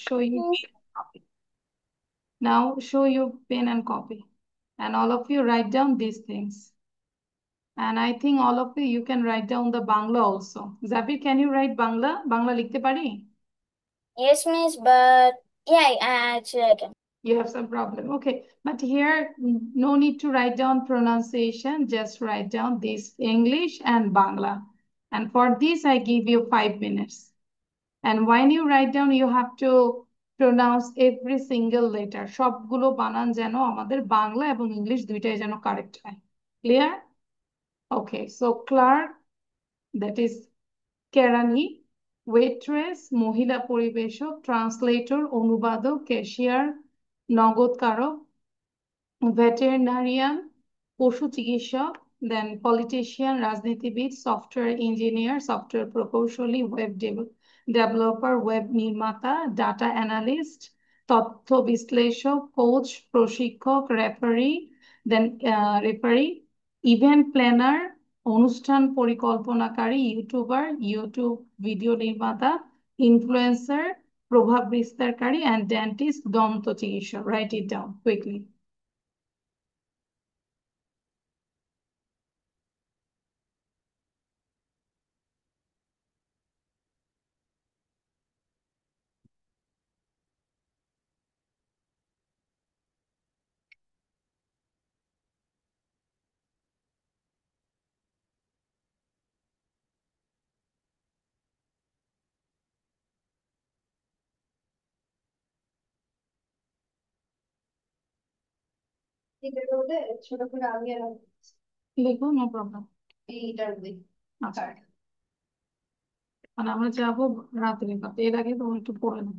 show you pen and copy. Now show your pen and copy. And all of you write down these things. And I think all of you can write down the Bangla also. Zabir, can you write Bangla? Bangla লিখতে পারি? Yes, miss, but yeah, actually I can. You have some problem. Okay. But here, no need to write down pronunciation. Just write down this English and Bangla. And for this, I give you 5 minutes. And when you write down, you have to pronounce every single letter. সবগুলো বানান যেন আমাদের বাংলা এবং English দুইটাই যেন correct হয়। Clear? Okay. So clerk, that is কেরানি, waitress মহিলা পরিবেশক, ট্রান্সলেটর অনুবাদক, ক্যাশিয়ার নগদকারক, ভেটেরিনারিয়ান পশু চিকিৎসক, দেন পলিটিশিয়ান রাজনীতিবিদ, সফটওয়্যার ইঞ্জিনিয়ার সফটওয়্যার প্রকৌশলী, ওয়েব ডেভেলপার ওয়েব নির্মাতা, ডাটা অ্যানালিস্ট তথ্য বিশ্লেষক, কোচ প্রশিক্ষক, রেফারি, ইভেন্ট প্ল্যানার অনুষ্ঠান পরিকল্পনাকারী, ইউটিউবার ইউটিউব ভিডিও নির্মাতা, ইনফ্লুয়েন্সার প্রভাব বিস্তারকারী, অ্যান্ড ডেন্টিস্ট দন্ত চিকিৎসক। Write it down quickly. ছোট করে আগে লিখবো, নো প্রবলেম। এইটার বই। আচ্ছা, মানে আমরা যাবো রাত্রে, এর আগে তুমি একটু পড়ে নাও।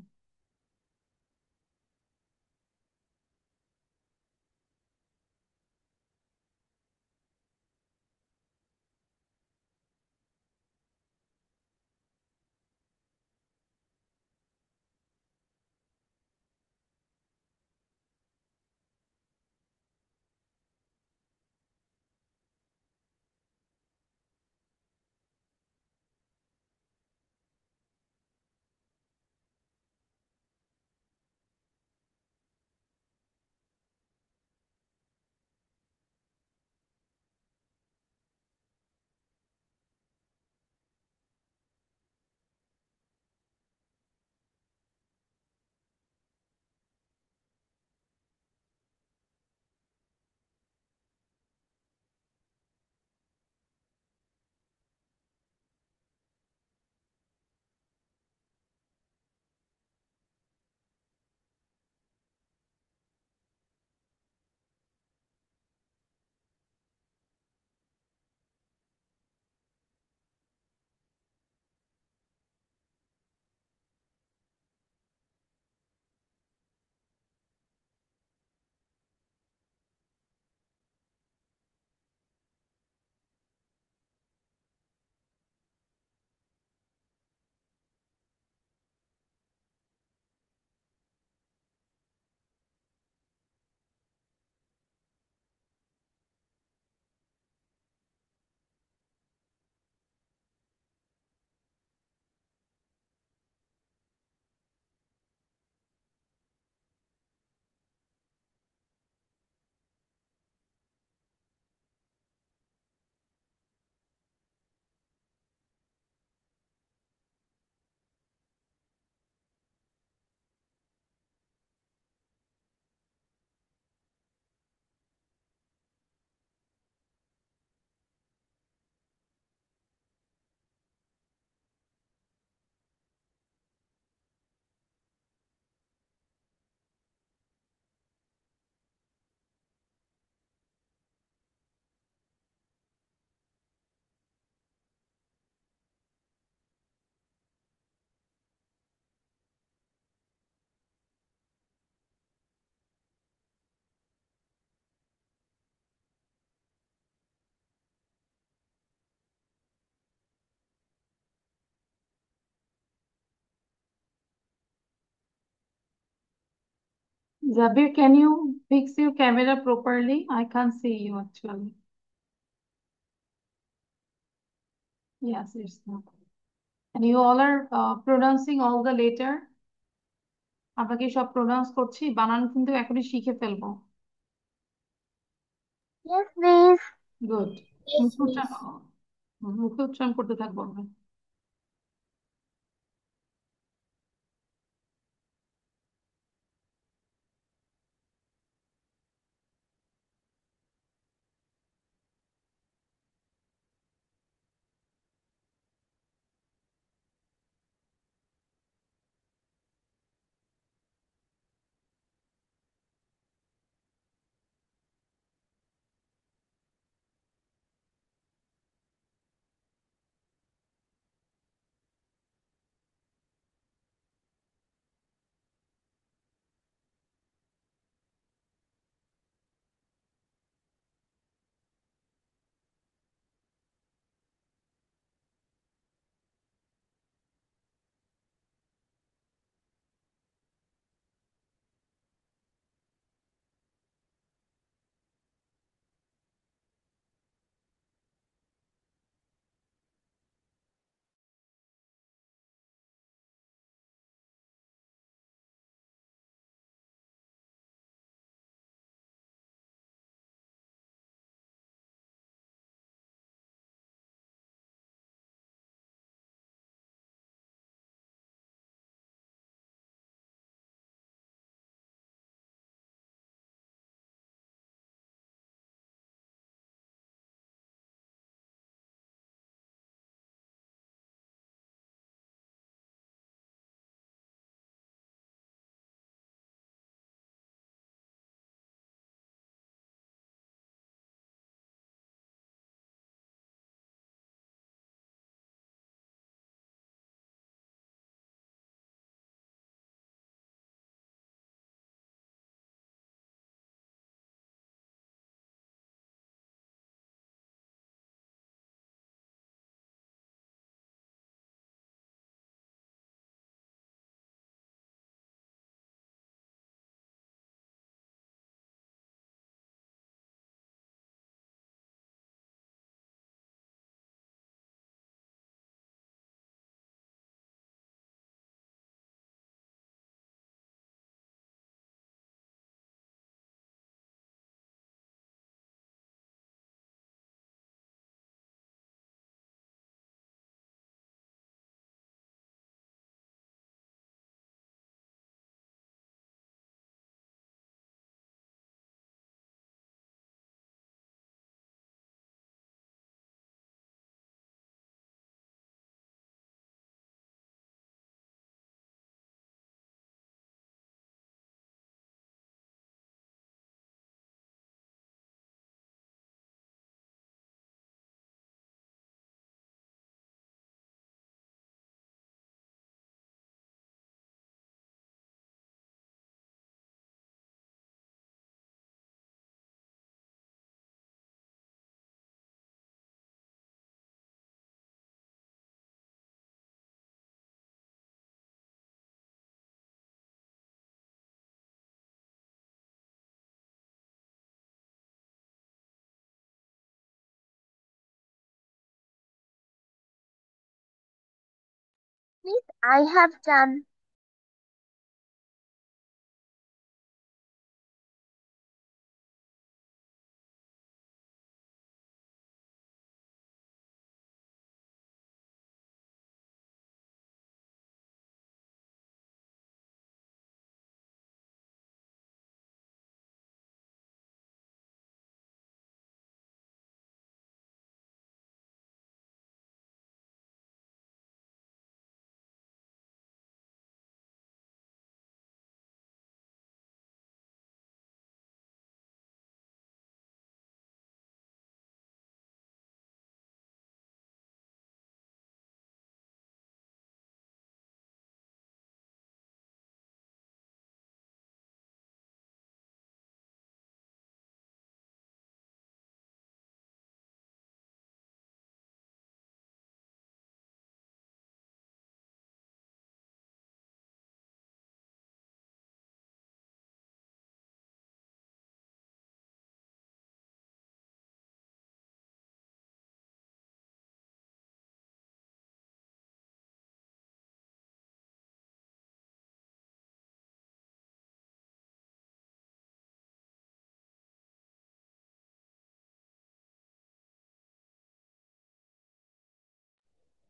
Zabir, can you fix your camera properly? I can't see you actually. Yes, it's not. And you all are pronouncing all the letter. আমরা কি সব প্রোনাউন্স করছি? বানান কিন্তু এখনই শিখে ফেলবো। Yes, miss. গুড। Yes, মুখে miss. উচ্চারণ, মুখে উচ্চারণ করতে থাকবো আমরা। Miss, I have done.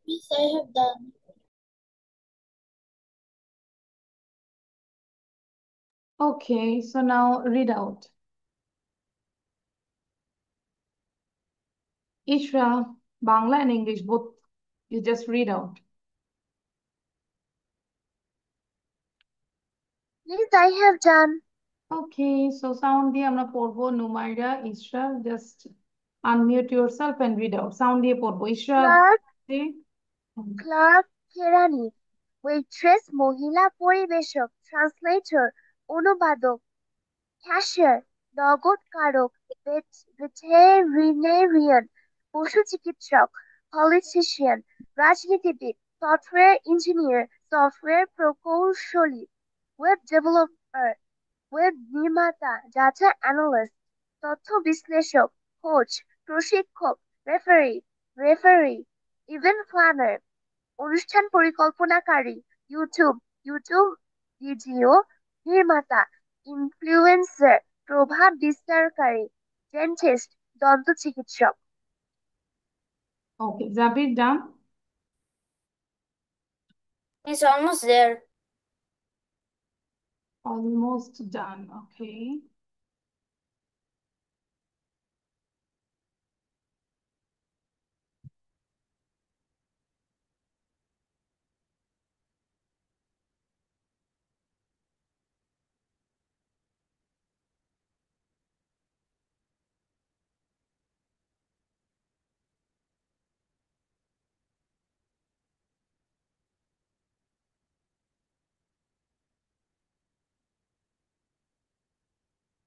Yes, I have done. Okay, so now read out. Ishra, Bangla and English, both. You just read out. Please, I have done. Okay, so sound দিয়ে আমরা পড়বো নুমাইরা, ইশরা, just unmute yourself and read out. Sound দিয়ে পড়বো. ইশরা, clerk, কেরানি, waitress, মহিলা পরিবেশক, translator, অনুবাদক, cashier, নগদকারক, ভেটেরিনেরিয়ান, পশু চিকিৎসক, পলিটিশিয়ান, রাজনীতিবিদ, সফটওয়্যার ইঞ্জিনিয়ার, সফটওয়্যার প্রকৌশলী, ওয়েব ডেভেলপার, ওয়েব নির্মাতা, ডাটা অ্যানালিস্ট, তথ্য বিশ্লেষক, কোচ, প্রশিক্ষক, রেফারি, ইভেন্ট প্ল্যানার, অনুষ্ঠান পরিকল্পনাকারী, ইউটিউব ভিডিও নির্মাতা, ইনফ্লুয়েন্সার, প্রভাব বিস্তারকারী, ডেন্টিস্ট, দন্ত চিকিৎসক। Okay, Zabir done. It's almost there. Almost done. Okay.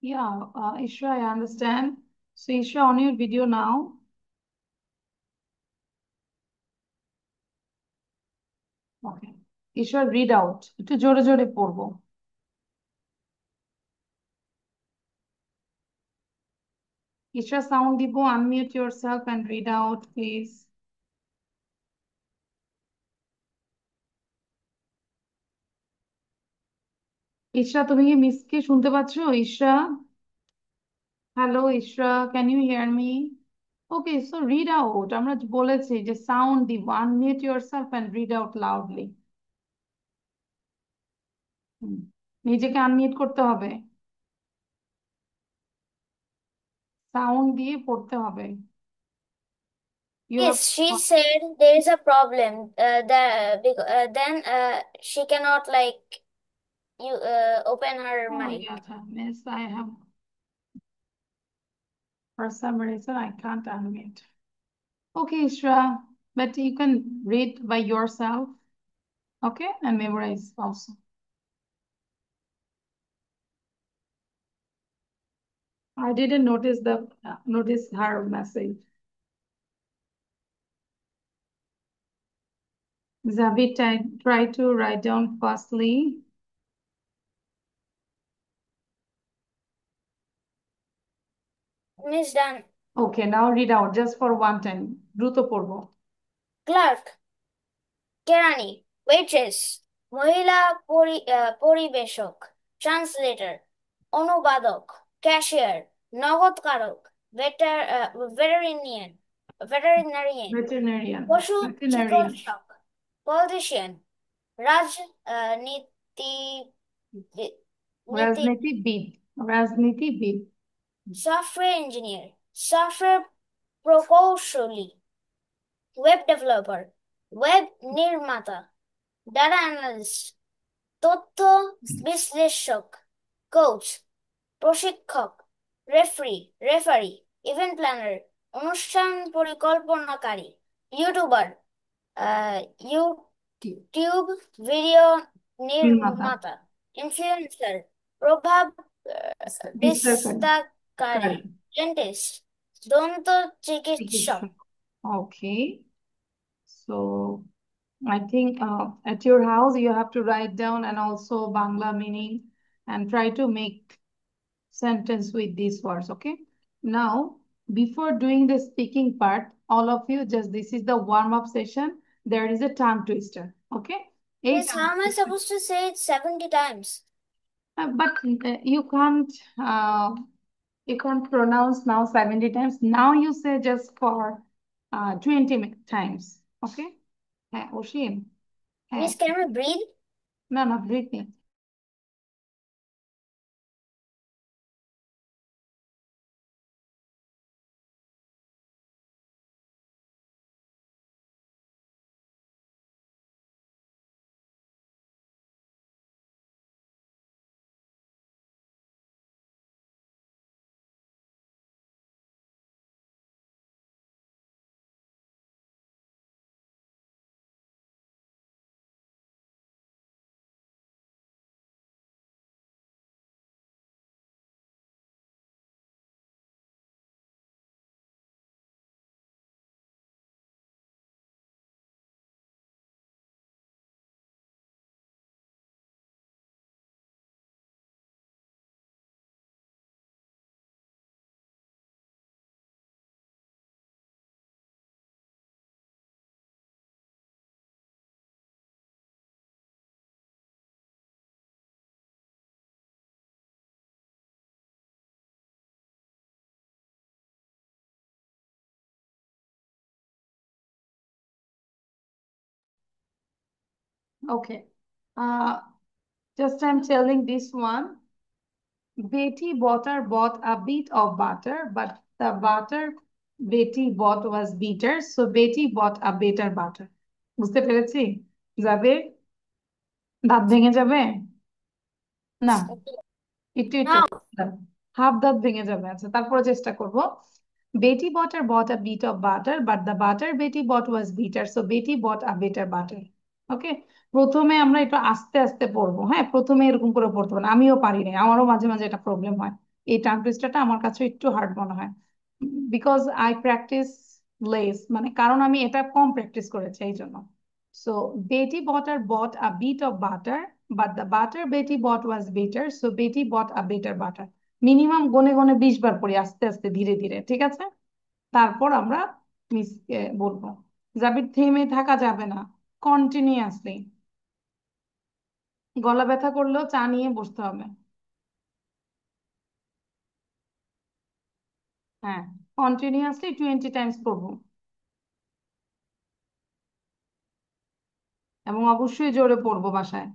Yeah, Ishra, I understand. So Ishra, on your video now. Okay. Ishra, read out. একটু জোরে জোরে পড়বো। Ishra, sound দিব, unmute yourself and read out, please. Ishra, তুমি কি মিসকে শুনতে পাচ্ছ? Ishra? Hello, Ishra, can you hear me? Okay, so read out. আমরা বলেছি যে sound দিব, unmute yourself and read out loudly. নিজেকে unmute করতে হবে। সাউন্ড দিয়ে পড়তে হবে। Yes, she said there is a problem. Then she cannot open her mic. Yeah, miss, I have, for some reason, I can't unmute. Okay, Ishra, but you can read by yourself, okay, and memorize also. I didn't notice her message. Zabi, try to write down firstly. Miss done. Okay, now read out just for one time. দ্রুত পড়বো। Clerk, কেরানি, waitress, মহিলা পরিবেশক, translator, অনুবাদক, cashier, নগদকারক, veterinarian, পশু চিকিৎসক, politician, রাজনীতিবিদ, software engineer, software প্রকৌশলী, ওয়েব ডেভেলপার, ওয়েব নির্মাতা, ডাটা অ্যানালিস্ট, তথ্য বিশ্লেষক, কোচ, প্রশিক্ষক, রেফারি, ইভেন্ট প্ল্যানার, অনুষ্ঠান পরিকল্পনাকারী, ইউটিউবার, ইউটিউব ভিডিও নির্মাতা, ইনফ্লুয়েন্সার, প্রভাব বিস্তারকারী, ডেন্টিস্ট, দন্ত চিকিৎসক। Okay, so I think at your house you have to write down and also Bangla meaning and try to make sentence with these words, okay? Now, before doing the speaking part, all of you this is the warm-up session. There is a tongue twister, okay? Yes, how am I supposed to say it 70 times? But you can't pronounce now 70 times. Now you say just for 20 times, okay? হ্যাঁ অসীম। হ্যাঁ Miss, can we breathe? না না breathe নেই। Okay. Uh, just I'm telling this one. Betty bought a bit of butter, but the butter Betty bought was bitter, so Betty bought a better butter. বুঝতে পেরেছি? যাবে? দাঁত ভেঙে যাবে? না, একটু একটু No. হাফ দাঁত ভেঙে যাবে। আচ্ছা, তারপরে চেষ্টা করব। Betty butter bought a bit of butter, but the butter Betty bought was bitter, so Betty bought a better butter. ওকে, প্রথমে আমরা একটু আস্তে আস্তে পড়বো। হ্যাঁ, প্রথমে এরকম করে পড়তে পারি না, আমিও পারি না, আমারও মাঝে মাঝে এটা প্রবলেম হয়। এই টাং টুইস্টারটা আমার কাছে একটু হার্ড মনে হয়, বিকজ আই প্র্যাকটিস লেস, মানে কারণ আমি এটা কম প্র্যাকটিস করেছি এই জন্য। So Betty botter bought a bit of butter, but the butter Betty bought was better, so Betty bought a better butter. Minimum গনে গনে 20 বার পড়ি, আস্তে আস্তে ধীরে ধীরে, ঠিক আছে? তারপর আমরা মিসকে বলবো। জাবির থেমে থাকা যাবে না, কন্টিনিউয়াসলি। গলা ব্যথা করলেও চা নিয়ে বসতে হবে। হ্যাঁ, কন্টিনিউয়াসলি 20 টাইমস পড়বো, এবং অবশ্যই জোরে পড়বো বাসায়।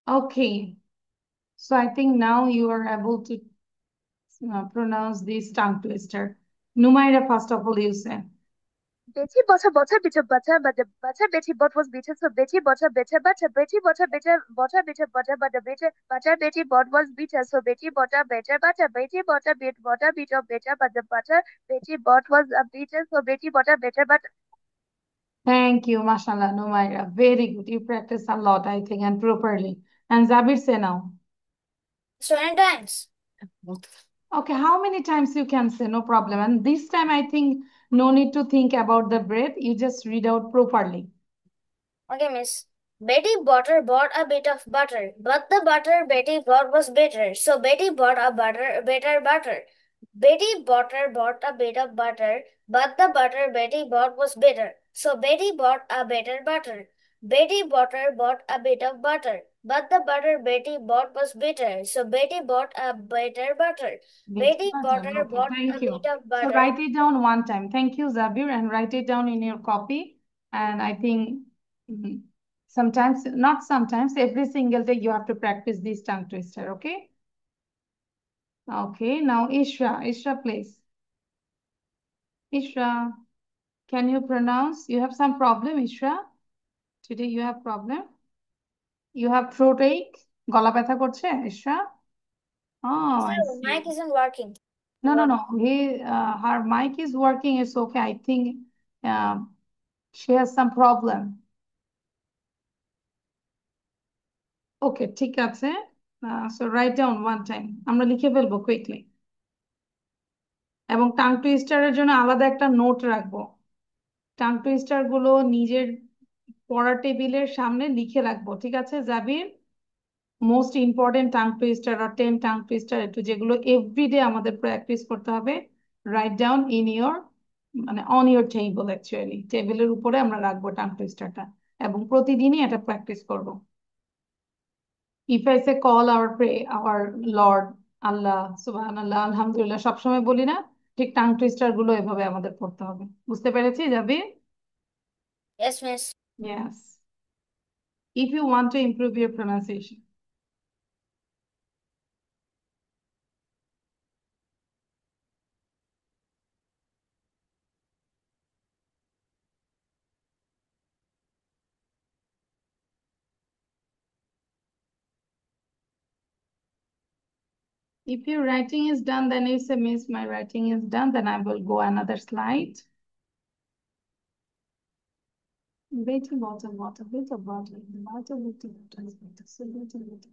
Okay. So I think now you are able to pronounce this tongue twister. Numaira, first of all, you say. Betty butter bitter butter but the butter Betty bought was bitter so Betty butter Betty butter but the butter Betty bought was bitter so Betty butter Betty butter bitter bitter but the butter Betty bought was bitter so Betty butter better but Thank you, mashallah, Numaira. Very good. You practice a lot, I think, and properly. And Zabir, say now. So many times. Okay, how many times you can say, no problem. And this time, I think no need to think about the breath. You just read out properly. Okay, miss. Betty Butter bought a bit of butter, but the butter Betty bought was bitter. So Betty bought a bitter butter. Betty Butter bought a bit of butter, but the butter Betty bought was bitter. So Betty bought a bitter butter. Betty Butter bought a bit of butter, but the butter Betty bought was bitter. So Betty bought a bitter butter. Betty Butter Okay, bought a thank you. bit of So butter. write it down one time. Thank you, Zabir, and write it down in your copy. And I think sometimes, not sometimes, every single day you have to practice this tongue twister, okay? Okay, now Ishra. Ishra, please. Ishra, can you pronounce? You have some problem, Ishra? Today you have problem? You have throat ache? গলা ব্যথা করছে, Ishra? Oh, I Sir, see. mic isn't working. No. Her mic is working. It's okay. I think uh, she has some problem. Okay, ঠিক আছে. So write down one time. আমরা লিখে ফেলবো quickly. এবং tongue টুইস্টারের জন্য আলাদা একটা নোট রাখবো। টাং টুইস্টার গুলো নিজের পড়ার টেবিলের সামনে লিখে রাখবো, ঠিক আছে জাবির? মোস্ট ইম্পর্টেন্ট টাং টুইস্টার আর 10 টাং টুইস্টার একটু যেগুলো এভরিডে আমাদের প্র্যাকটিস করতে হবে, রাইট ডাউন ইন ইয়োর মানে অন ইয়োর টেবিল, অ্যাকচুয়ালি টেবিলের উপরে আমরা রাখবো টাং টুইস্টারটা এবং প্রতিদিনই এটা প্র্যাকটিস করব। If I say call our pray our Lord, Allah সুবহানাল্লাহ আলহামদুলিল্লাহ সবসময় বলি না, ঠিক টাং টুইস্টার গুলো এভাবে আমাদের পড়তে হবে। বুঝতে পেরেছি যাবি? Yes, miss. Yes, if you want to improve your pronunciation. If your writing is done, then you say, Miss, my writing is done, then I will go another slide. Little water, little water, water, little water, so little water.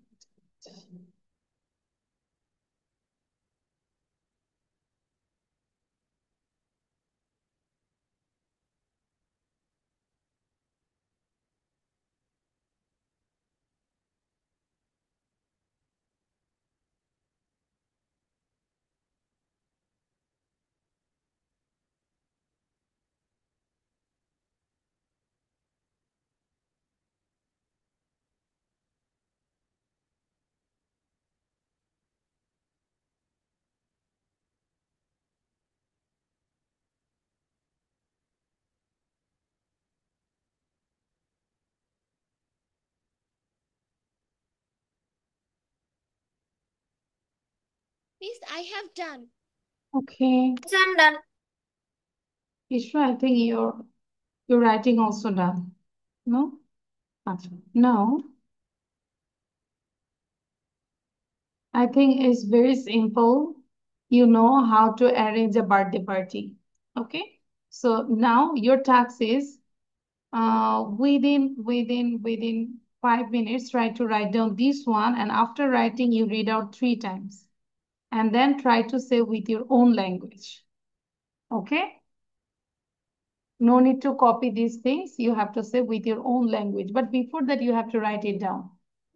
Miss, I have done. Okay, Yes, I'm done. Ishra, I think your writing also done. No? No. I think it's very simple. You know how to arrange a birthday party. Okay? So now your task is within 5 minutes, try to write down this one, and after writing, you read out 3 times. And then try to say with your own language. Okay? No need to copy these things. You have to say with your own language. But before that, you have to write it down.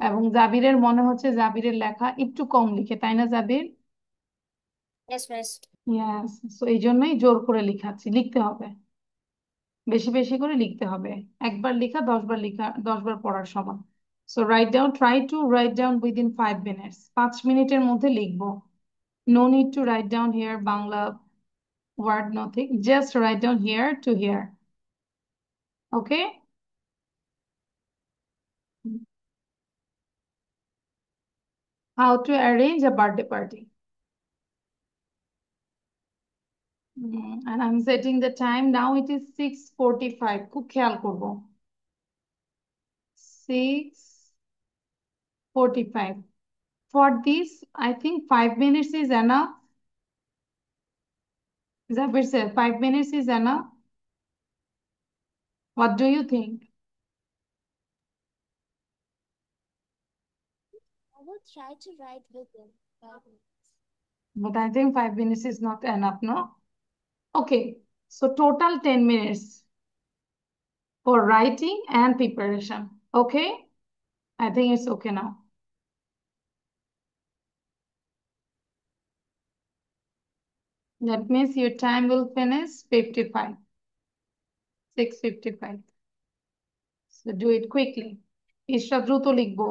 এবং জাবিরের মনে হচ্ছে জাবিরের লেখা একটু কম লিখে, তাই না জাবির? Yes, miss. Yes. So এই জন্যই জোর করে লিখতে হবে। বেশি বেশি করে লিখতে হবে। একবার লেখা 10 বার লেখা 10 বার পড়ার সমান। So write down, try to write down within 5 minutes. 5 মিনিটের মধ্যে লিখবো। No need to write down here Bangla word, nothing. Just write down here to here. Okay? How to arrange a birthday party. And I'm setting the time. Now it is 6:45. খুব খেয়াল করব। 6:45. For this, I think 5 minutes is enough. Zabir said 5 minutes is enough. What do you think? I will try to write within 5 minutes. But I think 5 minutes is not enough, no? Okay, so total 10 minutes for writing and preparation. Okay? I think it's okay now. That means your time will finish 55. 6:55. So do it quickly. ইশরা দ্রুত লিখবো।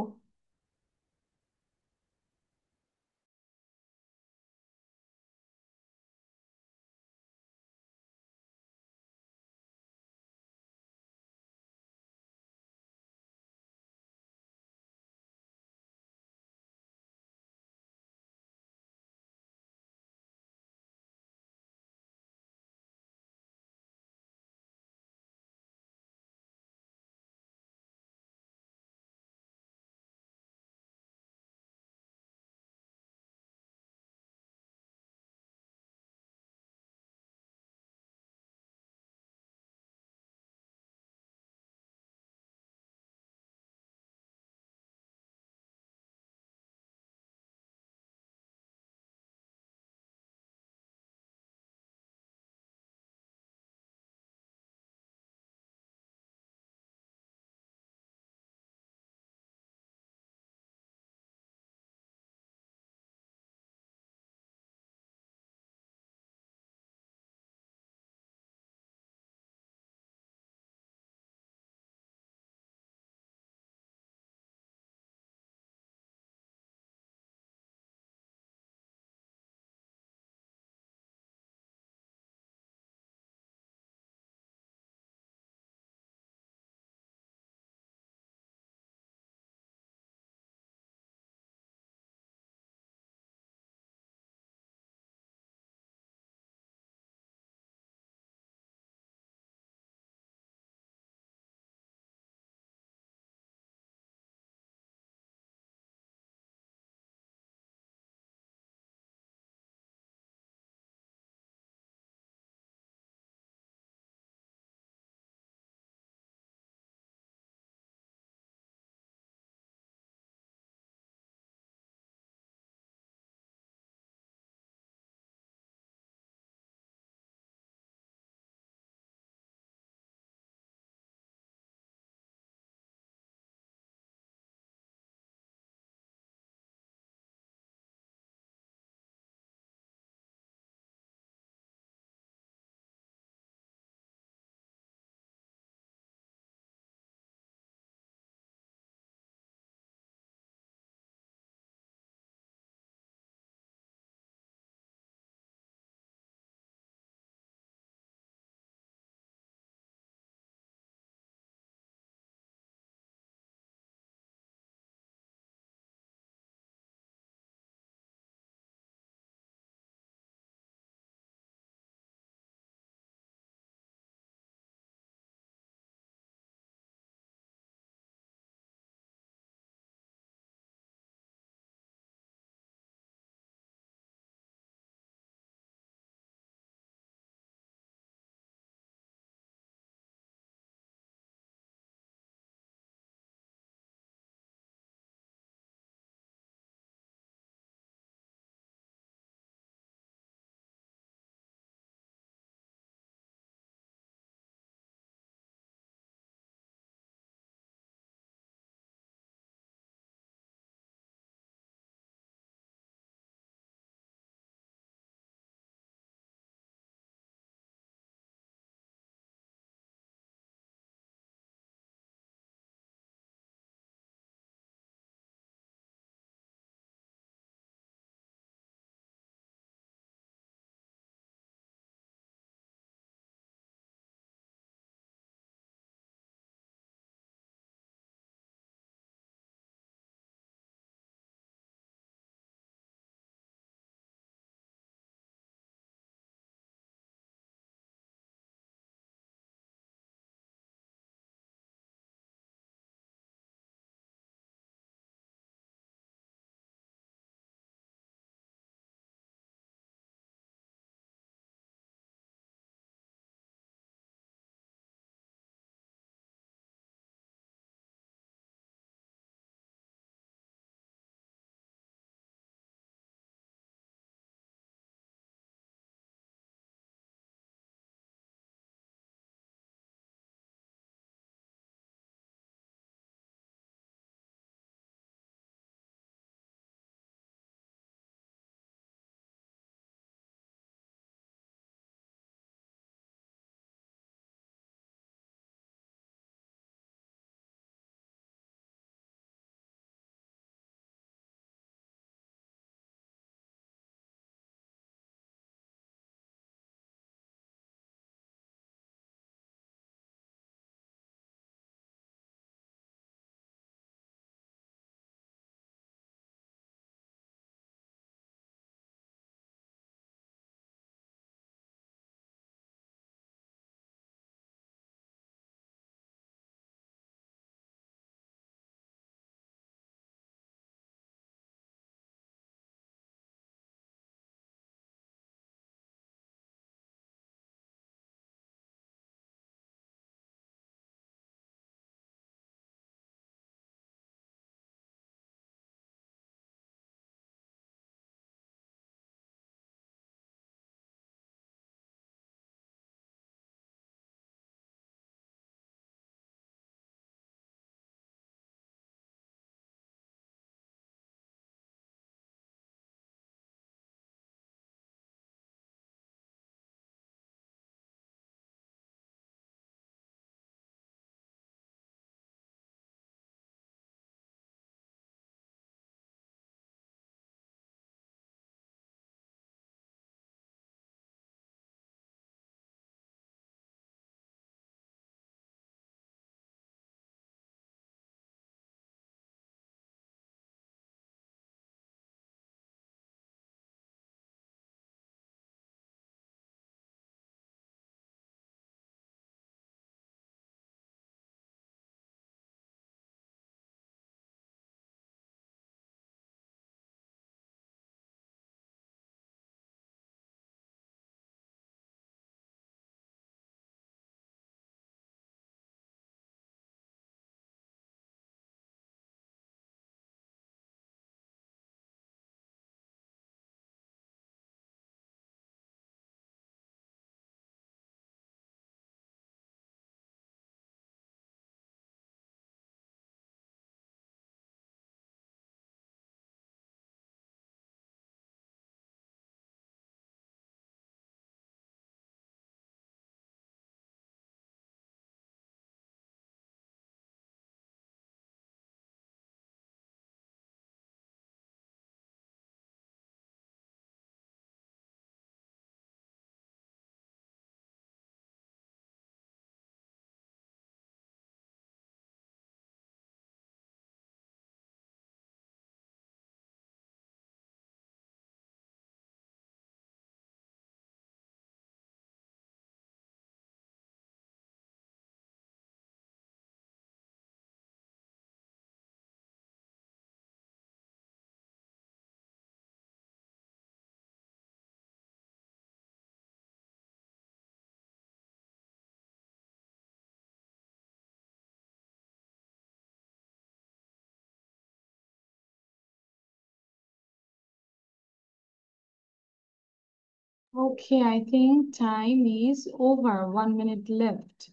Okay, I think time is over. 1 minute left.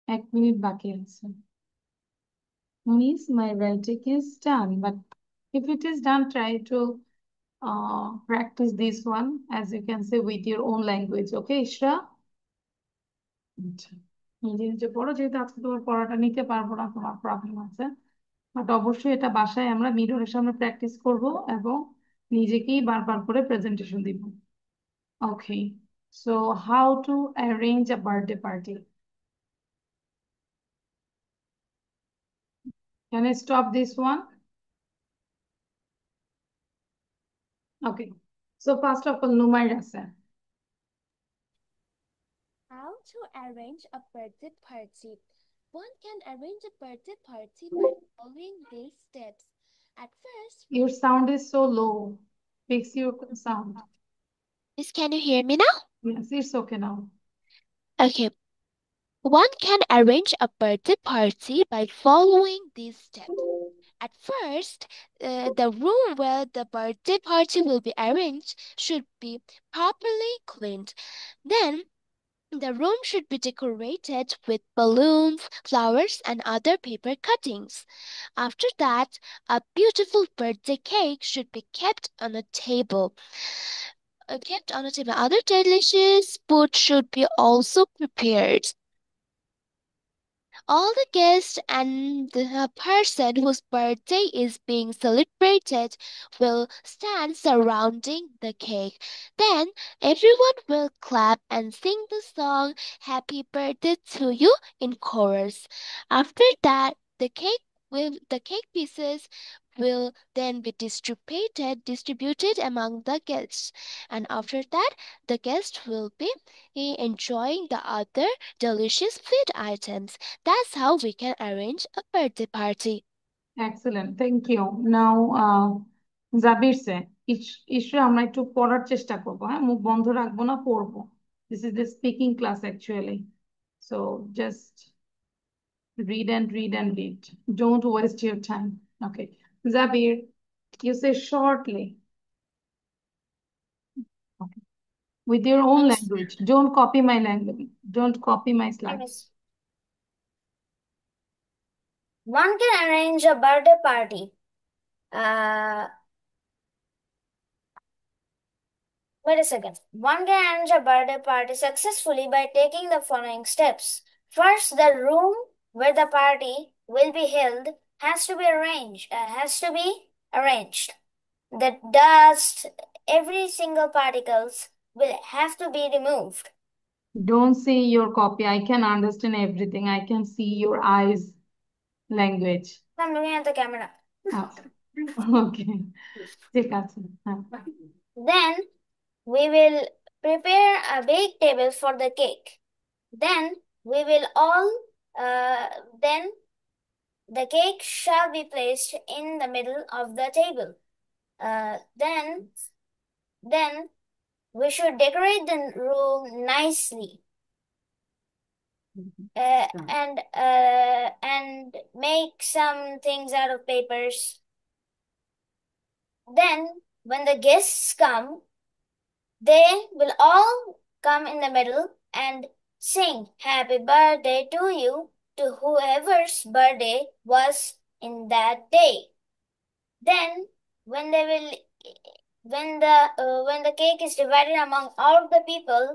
1 minute বাকি আছে. Means my writing is done, but if it is done, try to practice this one, as you can say, with your own language. Okay, Ishra? আচ্ছা। নিজে নিজে পড়ো, যেহেতু আজকে তোমার পড়াটা নিতে পারবো না, তোমার প্রবলেম আছে, বাট অবশ্যই এটা বাসায় আমরা মিররের সামনে প্র্যাকটিস করব এবং নিজেকেই বারবার করে প্রেজেন্টেশন দিব। Okay, so how to arrange a birthday party? Can I stop this one? Okay, so first of all, Numaira sir. How to arrange a birthday party? One can arrange a birthday party by following these steps. At first, Your sound is so low. Fix your sound. Miss, can you hear me now? Yes, it's okay now. Okay. One can arrange a birthday party by following these steps. At first, the room where the birthday party will be arranged should be properly cleaned. Then, the room should be decorated with balloons, flowers, and other paper cuttings. After that, a beautiful birthday cake should be kept on a table. Other delicious food should be also prepared. All the guests and the person whose birthday is being celebrated will stand surrounding the cake. Then everyone will clap and sing the song Happy Birthday to You in chorus. After that, the cake pieces will then be distributed among the guests, and after that the guests will be enjoying the other delicious food items. That's how we can arrange a birthday party. Excellent, thank you. Now, Jabir sir, ঈশ্বর আমরা একটু পড়ার চেষ্টা করবো, হ্যাঁ, মুখ বন্ধ রাখবো না, পড়বো। This is the speaking class actually, so just read and read and read. Don't waste your time. Okay, Zabir, you say shortly. Okay. With your own Yes. language. Don't copy my language. Don't copy my Okay, slides. miss. One can arrange a birthday party. Wait a second. One can arrange a birthday party successfully by taking the following steps. First, the room where the party will be held has to be arranged. The dust, every single particles will have to be removed. Don't see your copy. I can understand everything. I can see your eyes language. I'm looking at the camera. Okay. ঠিক আছে, হ্যাঁ। Then we will prepare a big table for the cake. Then we will then the cake shall be placed in the middle of the table. Then we should decorate the room nicely. And make some things out of papers. Then when the guests come, they will all come in the middle and sing happy birthday to you to whoever's birthday was in that day. Then when the cake is divided among all of the people,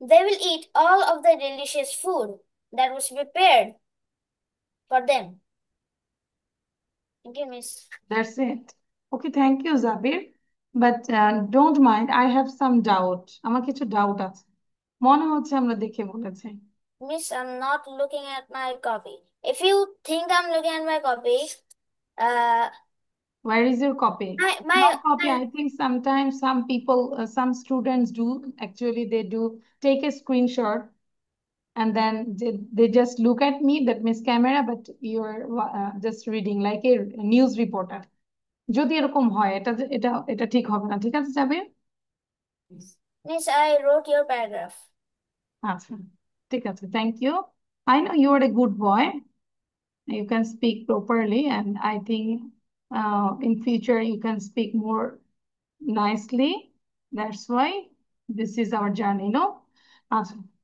they will eat all of the delicious food that was prepared for them. Thank you, miss. That's it. Okay, thank you, Zabir. But don't mind, I have some doubt. আমার কিছু doubt আছে। মনে হচ্ছে আমরা দেখে বলেছি। Miss, I'm not looking at my copy. If you think I'm looking at my copy, where is your copy? No copy. I think sometimes some people, some students do, actually they do take a screenshot and then they just look at me, that means camera, but you're just reading like a news reporter. যদি এরকম হয়, এটা এটা এটা ঠিক হবে না, ঠিক আছে যাবে? Miss, I wrote your paragraph. আচ্ছা, ঠিক আছে, thank you. I know you are a good boy. You can speak properly, and I think in future you can speak more nicely. That's why This is our journey, no?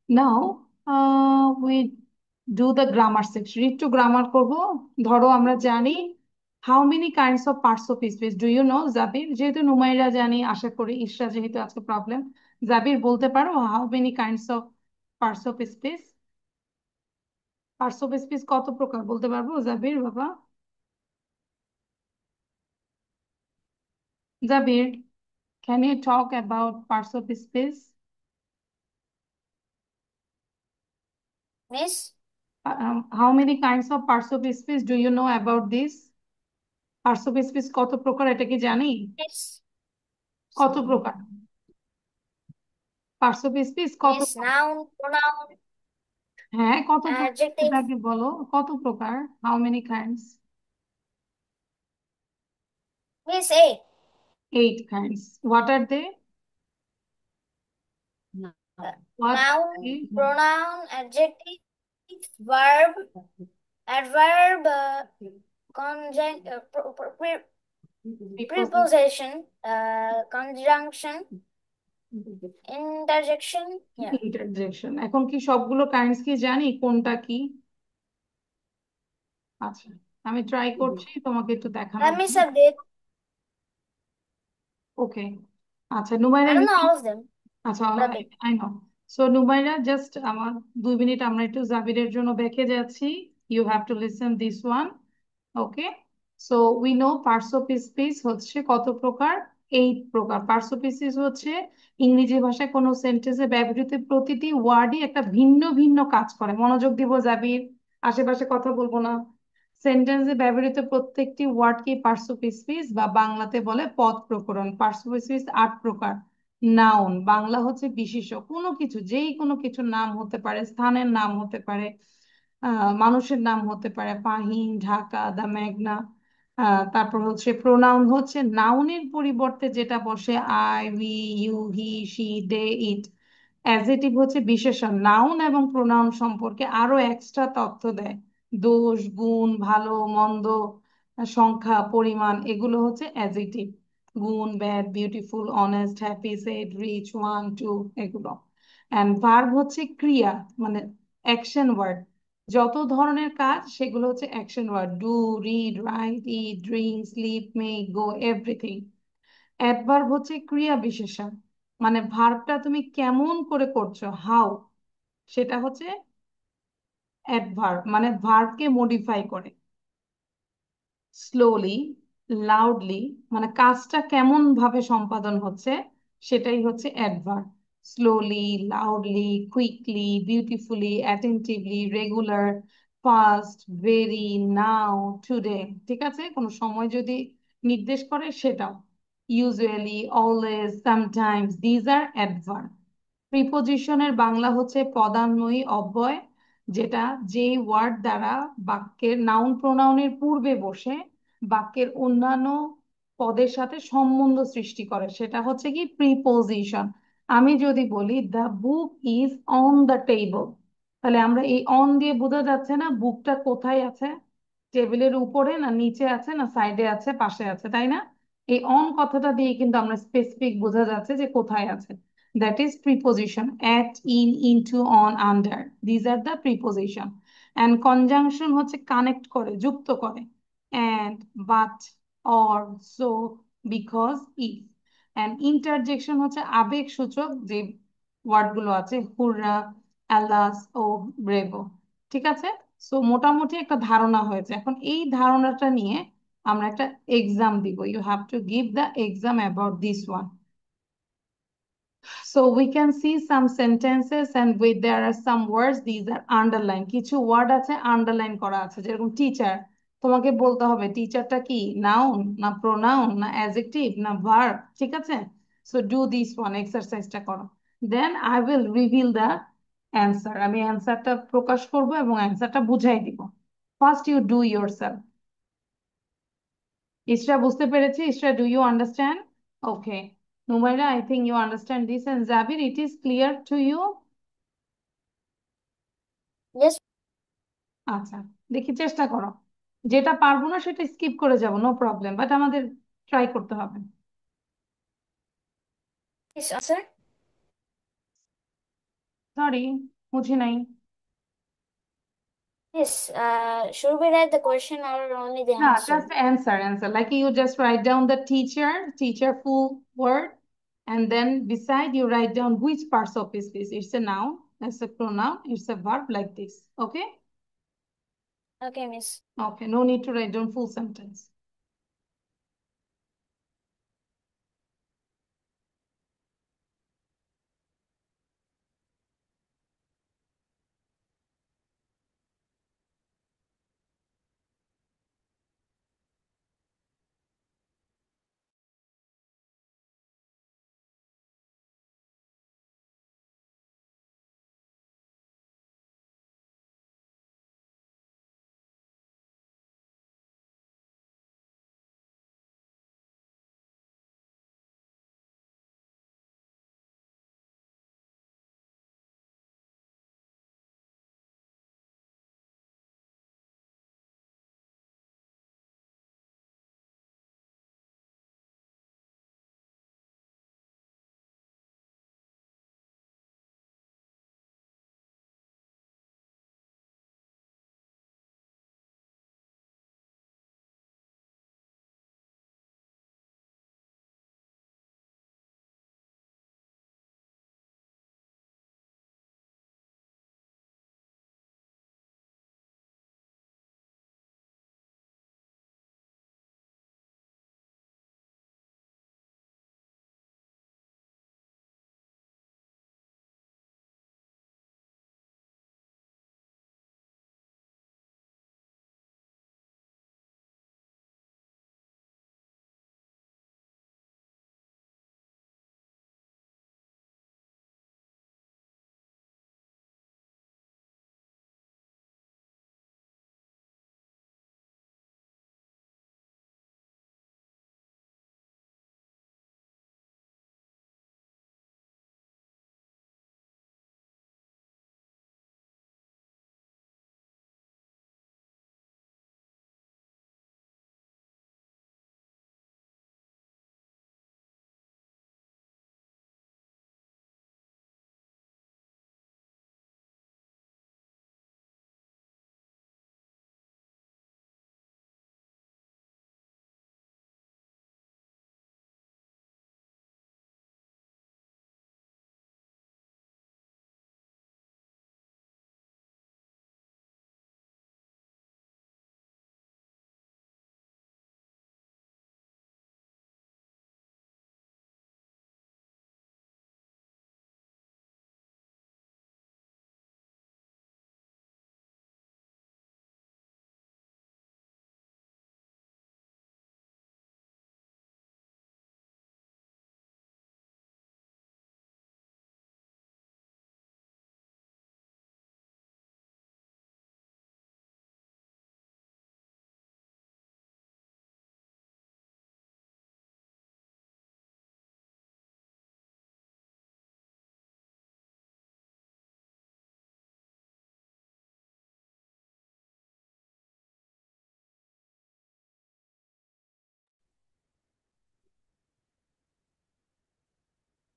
Now we do the grammar section. একটু grammar করব। ধরো আমরা জানি how many kinds of parts of speech do you know? Jabir, যেহেতু নুমাইরা জানি, আশা করি ইশরা যেহেতু আজকে প্রবলেম, জাবির বলতে পারো how many kinds of parts of speech? Parts of speech কত প্রকার বলতে পারবো জাবির বাবা? জাবির, can you talk about parts of speech? Miss, How many kinds of parts of speech do you know about this? Parts of speech কত প্রকার এটা কি জানি? Miss, কত প্রকার পার্টস অফ স্পিচ? কত Miss, প্রকার? noun, pronoun, হ্যাঁ, কত প্রকার adjective. এটাকে বলো, কত প্রকার? How many kinds? Miss, 8. 8 kinds. What are they? What are Noun, they? pronoun, adjective, verb, adverb, preposition, conjunction, interjection. Yeah. Interjection. এখন কি সবগুলো কাইন্ডস কি জানি কোনটা কি? আচ্ছা, আমি ট্রাই করছি তোমাকে একটু দেখানোর Let me জন্য। submit. ওকে, আচ্ছা I Numaira, don't know all of them, আচ্ছা but a bit. I know. So Numaira, just আমার 2 মিনিট আমরা একটু জাবিরের জন্য দেখে যাচ্ছি। You have to listen this one. Okay, so we know parts of speech হচ্ছে কত প্রকার? 8 প্রকার। পার্টস অফ স্পিচ হচ্ছে ইংরেজি ভাষায় কোনো সেন্টেন্সে ব্যবহৃত প্রতিটি ওয়ার্ডই একটা ভিন্ন ভিন্ন কাজ করে। মনোযোগ দিব জাবির, আশেপাশে কথা বলবো না। সেন্টেন্সে ব্যবহৃত প্রত্যেকটি ওয়ার্ডকে পার্টস অফ স্পিচ বা বাংলাতে বলে পদ প্রকরণ। পার্টস অফ স্পিচ 8 প্রকার। নাউন, বাংলা হচ্ছে বিশেষ্য, কোনো কিছু, যেই কোনো কিছুর নাম হতে পারে, স্থানের নাম হতে পারে, মানুষের নাম হতে পারে, ফাহিম, ঢাকা, দা মেঘনা। তারপর হচ্ছে প্রোনাউন, হচ্ছে নাউনের পরিবর্তে যেটা বসে, I, we, you, he, she, they, it. Adjective হচ্ছে বিশেষণ, নাউন এবং প্রোনাউন সম্পর্কে আরো এক্সট্রা তথ্য দেয়। দোষ, গুণ, ভালো, মন্দ, সংখ্যা, পরিমাণ, এগুলো হচ্ছে adjective. Good, bad, beautiful, honest, happy, sad, rich, one, two, এগুলো। অ্যান্ড ভার্ব হচ্ছে ক্রিয়া, মানে অ্যাকশন ওয়ার্ড। যত ধরনের কাজ সেগুলো হচ্ছে action word. Do, read, write, eat, drink, sleep, make, go, everything. Adverb হচ্ছে ক্রিয়া বিশেষণ, মানে ভার্বটা তুমি কেমন করে করছো, হাউ, সেটা হচ্ছে অ্যাডভার্ব, মানে ভার্বকে মডিফাই করে। স্লোলি, লাউডলি, মানে কাজটা কেমন ভাবে সম্পাদন হচ্ছে, সেটাই হচ্ছে adverb. Slowly, loudly, quickly, beautifully, attentively, regular, fast, very, now, today. ঠিক আছে, কোনো সময় যদি নির্দেশ করে সেটাও। Usually, always, sometimes, these are adverb. প্রিপোজিশনের বাংলা হচ্ছে পদান্বয়ী অব্যয়, যেটা যেই ওয়ার্ড দ্বারা বাক্যের নাউন প্রোনাউনের পূর্বে বসে বাক্যের অন্যান্য পদের সাথে সম্বন্ধ সৃষ্টি করে, সেটা হচ্ছে কি প্রিপোজিশন। আমি যদি বলি the book is on the table, তাহলে আমরা এই অন দিয়ে বোঝা যাচ্ছে না বুকটা কোথায় আছে, টেবিলের উপরে না নিচে আছে না সাইডে আছে পাশে আছে, তাই না? এই অন কথাটা দিয়ে কিন্তু আমরা স্পেসিফিক বোঝা যাচ্ছে যে কোথায় আছে। That is preposition: at, in, into, on, under. These are the preposition. And conjunction হচ্ছে কানেক্ট করে, যুক্ত করে। And, but, or, so, because, if. And interjection হচ্ছে আবেগ সূচক যে ওয়ার্ড গুলো আছে, হুররা, আল্লাস ও ব্রেভো। ঠিক আছে, সো মোটামুটি একটা ধারণা হয়েছে। এখন এই ধারণাটা নিয়ে আমরা একটা এক্সাম দিব। You have to give the exam about this one. So we can see some sentences and with there are some words, these are underlined. কিছু ওয়ার্ড আছে আন্ডারলাইন করা আছে, যেরকম টিচার। তোমাকে বলতে হবে টিচারটা কি নাউন না প্রোনাউন না অ্যাডজেক্টিভ না ভার্ব। ঠিক আছে, সো ডু দিস ওয়ান, এক্সারসাইজটা করো। Then I will reveal the answer. আমি অ্যান্সারটা প্রকাশ করব এবং অ্যান্সারটা বুঝাই দিব। First you do yourself. Isra বুঝতে পেরেছি? Isra, do you understand? Okay, Numaira, I think you understand this. And Zabir, it is clear to you? Yes. আচ্ছা, দেখি চেষ্টা করো। যেটা পারবো না সেটা স্কিপ করে যাব, নো প্রবলেম, বাট আমাদের ট্রাই করতে হবে। Yes, answer. सॉरी, मुझे नहीं. Miss, should we write the question or only the Yeah, answer? just answer. Like you just write down the teacher full word, and then beside you write down which parts of is this. It's a noun, it's a pronoun, it's a verb like this. Okay? Okay, Miss. Okay, no need to write down full sentence.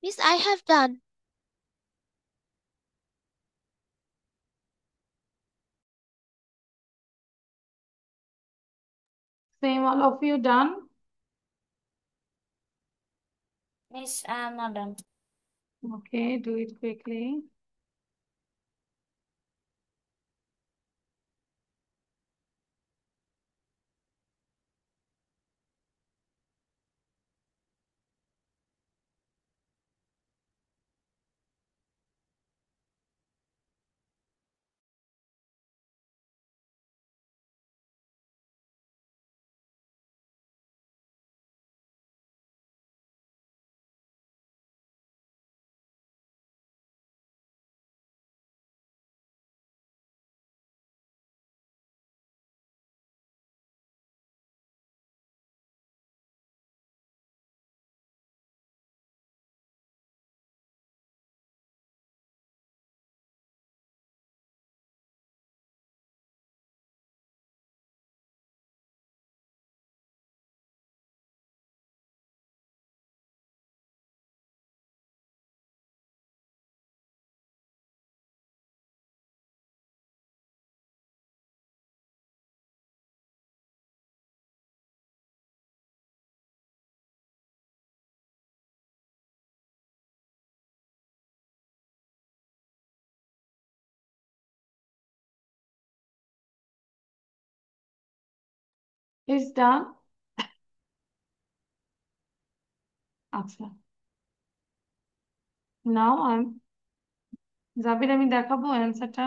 Miss, I have done. Same, all of you done? Miss, I'm not done. Okay, do it quickly. It's done. আচ্ছা, now জাবির আমি দেখাবো অ্যান্সারটা।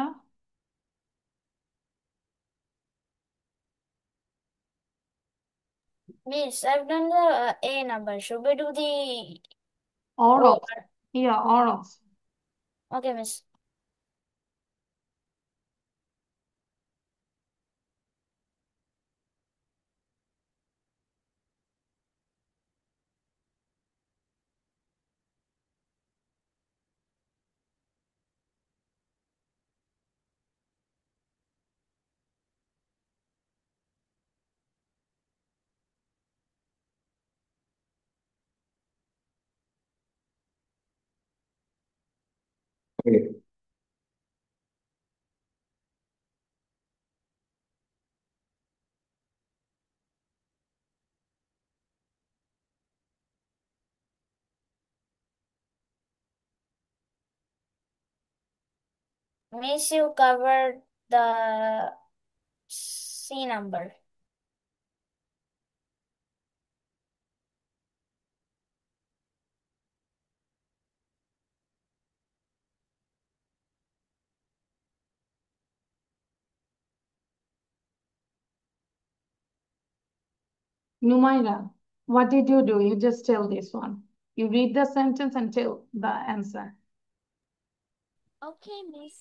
Miss, I've done the A number. Should we do the Or O? also. Yeah, or also. Okay, Miss. Okay. Miss, you covered the C number. Numaira, what did you do? You just tell this one. You read the sentence and tell the answer. Okay, Miss.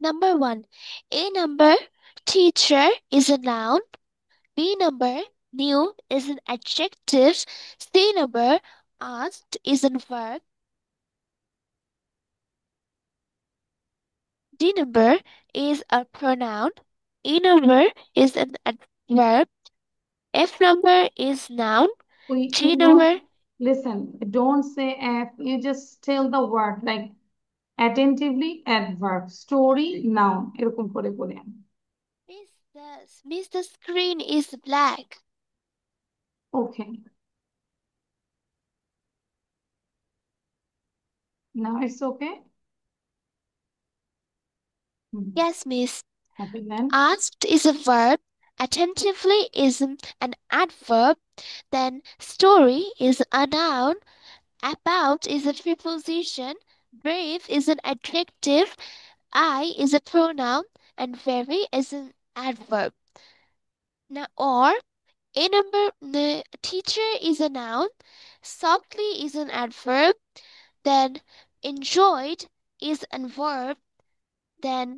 Number 1. A number, teacher, is a noun. B number, new, is an adjective. C number, asked, is a verb. D number is a pronoun. E number is an adverb. F number is noun. G number, Listen, don't say F, you just tell the word like attentively, adverb, story, noun, এরকম করে বলে। Miss, the screen is black. Okay. Now it's okay? Yes, Miss. Happy then? Asked is a verb. Attentively is an adverb. Then story is a noun. About is a preposition. Brave is an adjective. I is a pronoun. And very is an adverb. Now, or a number, the teacher is a noun. Softly is an adverb. Then enjoyed is a verb. Then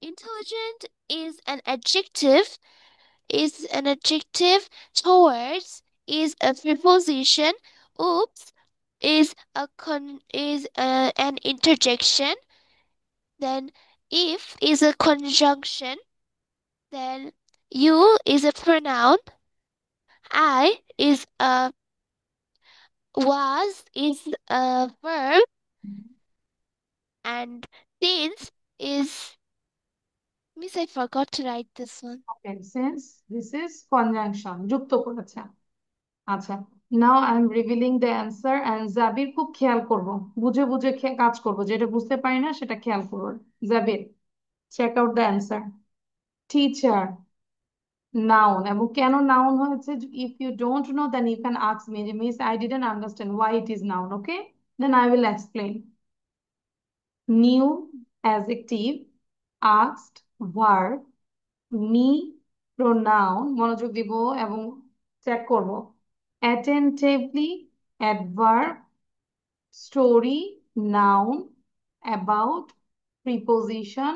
intelligent is an adjective. Towards is a preposition. Oops is an interjection. Then if is a conjunction. Then you is a pronoun. I is a was is a verb. And since is, Miss, I forgot to write this one. Okay, since this is conjunction, যুক্ত করেছে। আচ্ছা, now I'm revealing the answer and জাবির খুব খেয়াল করব, বুঝে বুঝে কাজ করব, যেটা বুঝতে পারি না সেটা খেয়াল করব। জাবির, check out the answer. Teacher, noun, এবং কেন noun হয়েছে, if you don't know then you can ask me, miss I didn't understand why it is noun, okay, then I will explain. New, adjective, asked, verb, me, pronoun, মনোযোগ দিব এবং check করব, attentively, adverb, story, noun, about, preposition,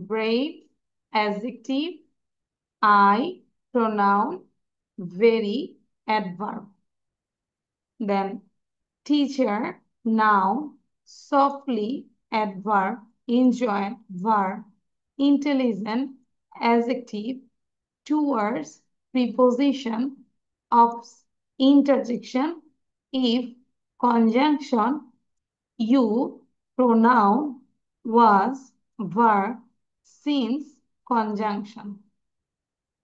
brave, adjective, I, pronoun, very, adverb. Then teacher, noun, softly, adverb, enjoy, verb, intelligent, adjective, towards, preposition, of, interjection, if, conjunction, you, pronoun, was, verb, since, conjunction.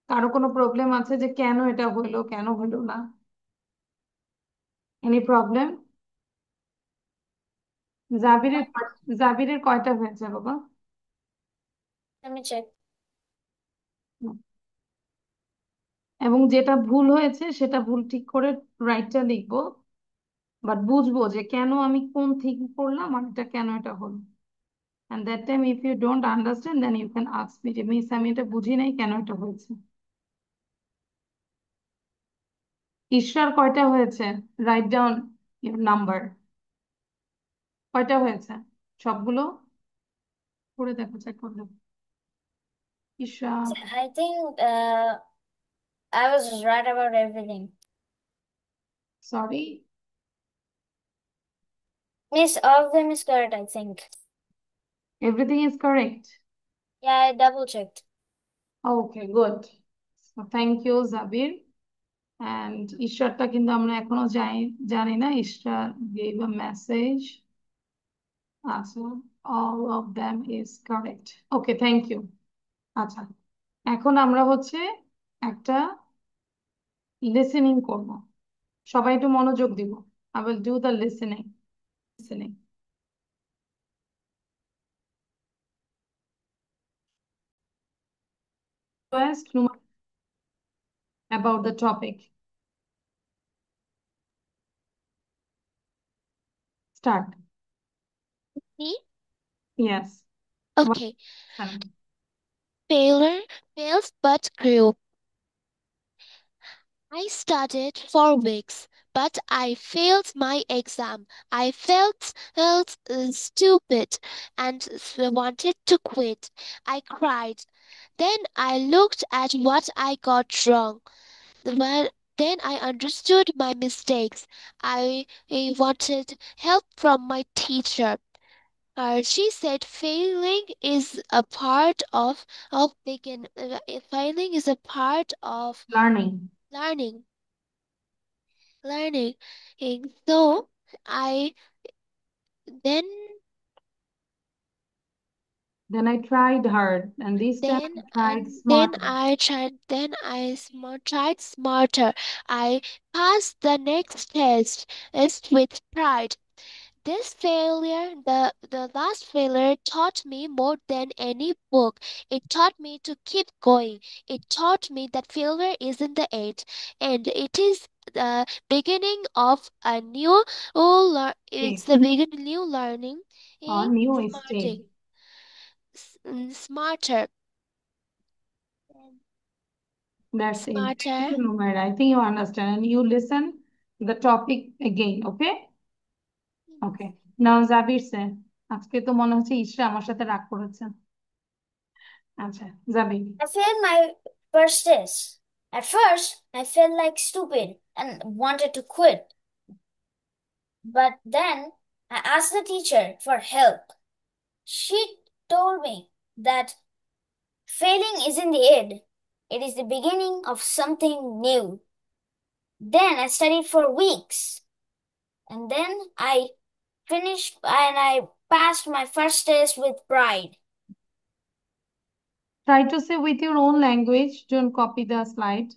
কারো কোনো problem আছে যে কেন এটা হইলো কেন হইলো না? Any problem? জাবিরের কয়টা হয়েছে বাবা? Let me check. এবং যেটা ভুল হয়েছে সেটা ভুল ঠিক করে রাইটটা লিখবো, বাট বুঝবো যে কেন আমি কোন থিং করলাম আর এটা কেন এটা হলো। And that time if you don't understand then you can ask me যে মিস আমি এটা বুঝি নাই কেন এটা হয়েছে। ঈশ্বর কয়টা হয়েছে? Write down your number. কয়টা হয়েছে? সবগুলো করে দেখো, চেক করে দেখো। ঈশ্বর I think I was right about everything. Sorry, Miss, all of them is correct, I think. Everything is correct. Yeah, I double checked. Okay good, thank you Jabir. And ঈশ্বরটা কিন্তু আমরা এখনো জানি না। ঈশ্বর gave a message. আচ্ছা, all of them is correct. Okay, thank you. আচ্ছা, এখন আমরা হচ্ছে একটা লিসেনিং করব। সবাই একটু মনোযোগ দিব। I will do the listening. First, about the topic. Start. Me? Yes. Okay. Failure fails but grew. I studied for weeks, but I failed my exam. I felt stupid and wanted to quit. I cried. Then I looked at what I got wrong. Then I understood my mistakes. I wanted help from my teacher. She said failing is a part of failing is a part of Learning. learning. And so I then Then I tried hard, and this time I tried smarter. tried smarter. I passed the next test with pride. This failure, the last failure, taught me more than any book. It taught me to keep going. It taught me that failure isn't the end, and it is the beginning of a new it's the beginning new learning. Or new stage. Smarter. That's it. Thank Smarter. you, Numaira. I think you understand. And you listen the topic again, okay? Okay. Now Zabir sir, আজকে তো মনে হচ্ছে ইশরা আমার সাথে রাগ করেছে। আচ্ছা, জাবির। I failed my first test. At first, I felt like stupid and wanted to quit. But then I asked the teacher for help. She told me that failing isn't the end, it is the beginning of something new. Then I studied for weeks, and then I finished and I passed my first test with pride. Try to say with your own language. Don't copy the slide.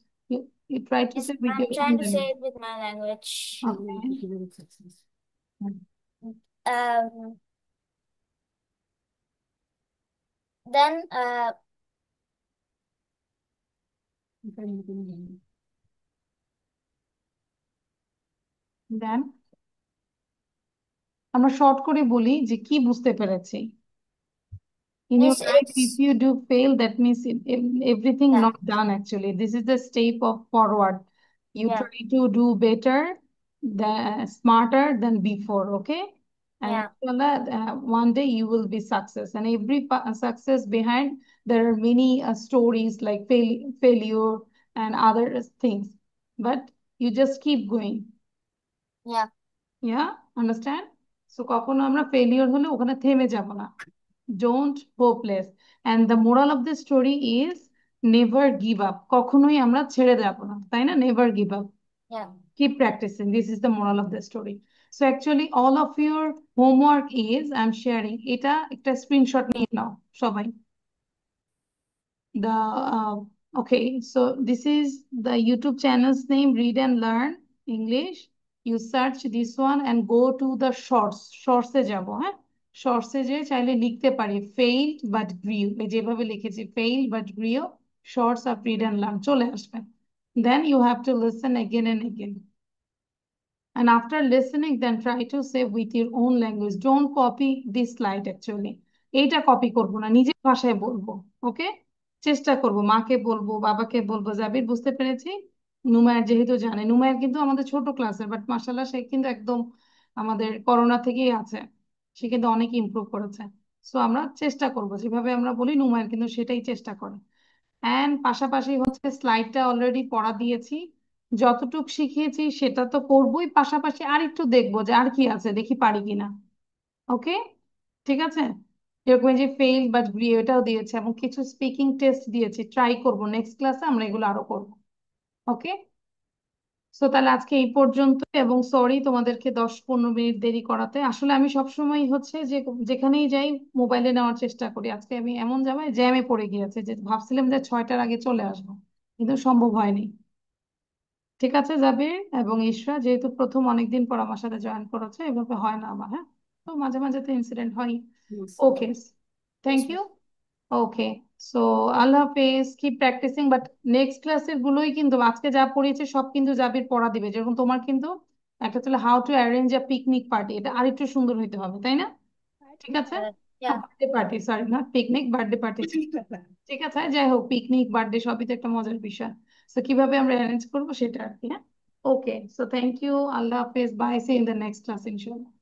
You try to Yes, say with I'm your trying own to say language. it with my language. Okay. Then Then আমরা short করে বলি যে কি বুঝতে পেরেছি। In your Miss, life, if it's you do fail, that means everything yeah, not done actually. This is the step of forward. You yeah, try to do better, smarter than before, okay? And yeah, inshallah, one day you will be success. And every success behind, there are many stories like failure and other things. But you just keep going. yeah. Yeah, understand? So কখনো আমরা failure হলে ওখানে থেমে যাব না। Don't hopeless. And the moral of the story is never give up. কখনোই আমরা ছেড়ে যাব না, তাই না? Never give up. Yeah. Keep practicing. This is the moral of the story. So actually all of your homework is I'm sharing. এটা একটা screenshot নিয়ে নাও সবাই। Okay, so this is the YouTube channel's name, Read and Learn English. you search this one and go to the shorts এ যাব, হ্যাঁ, shorts এ যে চাইলে লিখতে পারি failed but grew, এই যেভাবে লিখেছি failed but grew, shorts of read and learn চলে আসবে। then you have to listen again and again, and after listening then try to say with your own language, don't copy this slide actually, এইটা copy করবো না, নিজের ভাষায় বলবো। ওকে, চেষ্টা করব, মাকে বলবো, বাবাকে বলবো। জাবির বুঝতে পেরেছি, নুমায়ের যেহেতু জানে, নুমায়ের কিন্তু আমাদের ছোট ক্লাসের, বাট মাশাআল্লাহ সে কিন্তু একদম আমাদের করোনা থেকেই আছে, সে কিন্তু অনেক ইমপ্রুভ করেছে। সো আমরা চেষ্টা করব যেভাবে আমরা বলি, নুমায়ের কিন্তু সেটাই চেষ্টা করে। অ্যান্ড পাশাপাশি হচ্ছে স্লাইডটা অলরেডি পড়া দিয়েছি, যতটুক শিখিয়েছি সেটা তো করবোই, পাশাপাশি আর একটু দেখবো যে আর কি আছে, দেখি পারি কিনা। ওকে, ঠিক আছে। এরকম যে ফেইল বাট গ্রি এটাও দিয়েছে, এবং কিছু স্পিকিং টেস্ট দিয়েছি, ট্রাই করব নেক্সট ক্লাসে আমরা এগুলো আরো করব। ওকে, সো তাহলে আজকে এই পর্যন্ত, এবং সরি তোমাদেরকে 10-15 মিনিট দেরি করাতে। আসলে আমি সবসময় হচ্ছে যে যেখানেই যাই মোবাইলে নেওয়ার চেষ্টা করি, আজকে আমি এমন জায়গায় জ্যামে পড়ে গিয়েছে যে ভাবছিলাম যে 6টার আগে চলে আসবো, কিন্তু সম্ভব হয়নি। ঠিক আছে জাবির এবং ইশরা, যেহেতু প্রথম অনেকদিন পর আমার সাথে জয়েন করেছে, এভাবে হয় না আমার, হ্যাঁ, তো মাঝে মাঝে তো ইনসিডেন্ট হয়। ওকে, থ্যাংক ইউ। ওকে, সো আল্লাহ হাফেজ, কিপ প্র্যাকটিসিং, বাট নেক্সট ক্লাসের গুলোই কিন্তু আজকে যা পড়িয়েছে সব কিন্তু জাবির পড়া দিবে, যেরকম তোমার কিন্তু একটা ছিল how to arrange a picnic party, এটা আরেকটু সুন্দর হইতে হবে, তাই না? ঠিক আছে, Yeah. বার্থডে পার্টি, সরি না পিকনিক, বার্থডে পার্টি। ঠিক আছে, যাই হোক, পিকনিক বার্থডে সবই তো একটা মজার বিষয়, তো কিভাবে আমরা অ্যারেঞ্জ করবো সেটা আর কি। হ্যাঁ, okay, so thank you, Allah হাফেজ, bye, see in the next class ইনশাআল্লাহ।